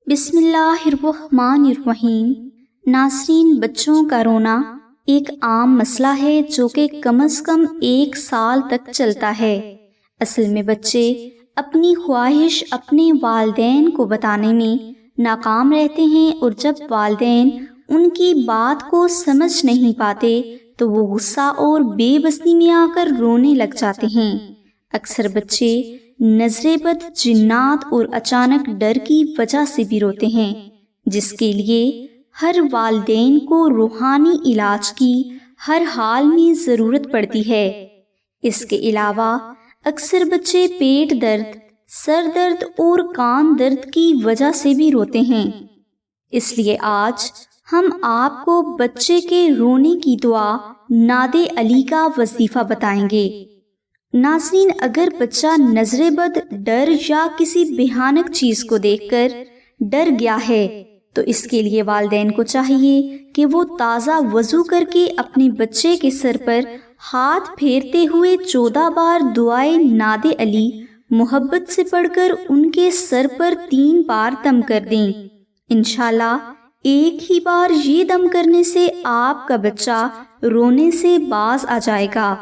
بسم اللہ الرحمن الرحیم۔ ناظرین، بچوں کا رونا ایک عام مسئلہ ہے جو کہ کم از کم 1 سال تک چلتا ہے۔ اصل میں بچے اپنی خواہش اپنے والدین کو بتانے میں ناکام رہتے ہیں، اور جب والدین ان کی بات کو سمجھ نہیں پاتے تو وہ غصہ اور بے بسی میں آ کر رونے لگ جاتے ہیں۔ اکثر بچے نظربد، جنات اور اچانک ڈر کی وجہ سے بھی روتے ہیں، جس کے لیے ہر والدین کو روحانی علاج کی ہر حال میں ضرورت پڑتی ہے۔ اس کے علاوہ اکثر بچے پیٹ درد، سر درد اور کان درد کی وجہ سے بھی روتے ہیں۔ اس لیے آج ہم آپ کو بچے کے رونے کی دعا نادے علی کا وظیفہ بتائیں گے۔ ناظرین، اگر بچہ نظربد، ڈر یا کسی بھیانک چیز کو دیکھ کر ڈر گیا ہے تو اس کے لیے والدین کو چاہیے کہ وہ تازہ وضو کر کے اپنے بچے کے سر پر ہاتھ پھیرتے ہوئے 14 بار دعائے نادے علی محبت سے پڑھ کر ان کے سر پر 3 بار دم کر دیں۔ انشاءاللہ ایک ہی بار یہ دم کرنے سے آپ کا بچہ رونے سے باز آ جائے گا۔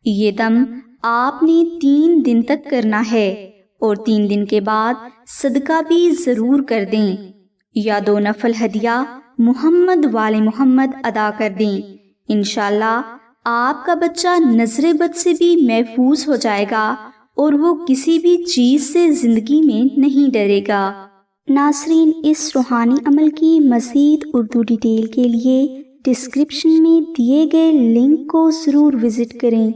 یہ دم آپ نے 3 دن تک کرنا ہے، اور 3 دن کے بعد صدقہ بھی ضرور کر دیں، یا 2 نفل ہدیہ محمد والے محمد ادا کر دیں۔ انشاءاللہ آپ کا بچہ نظربد سے بھی محفوظ ہو جائے گا اور وہ کسی بھی چیز سے زندگی میں نہیں ڈرے گا۔ ناظرین، اس روحانی عمل کی مزید اردو ڈیٹیل کے لیے ڈسکرپشن میں دیے گئے لنک کو ضرور وزٹ کریں۔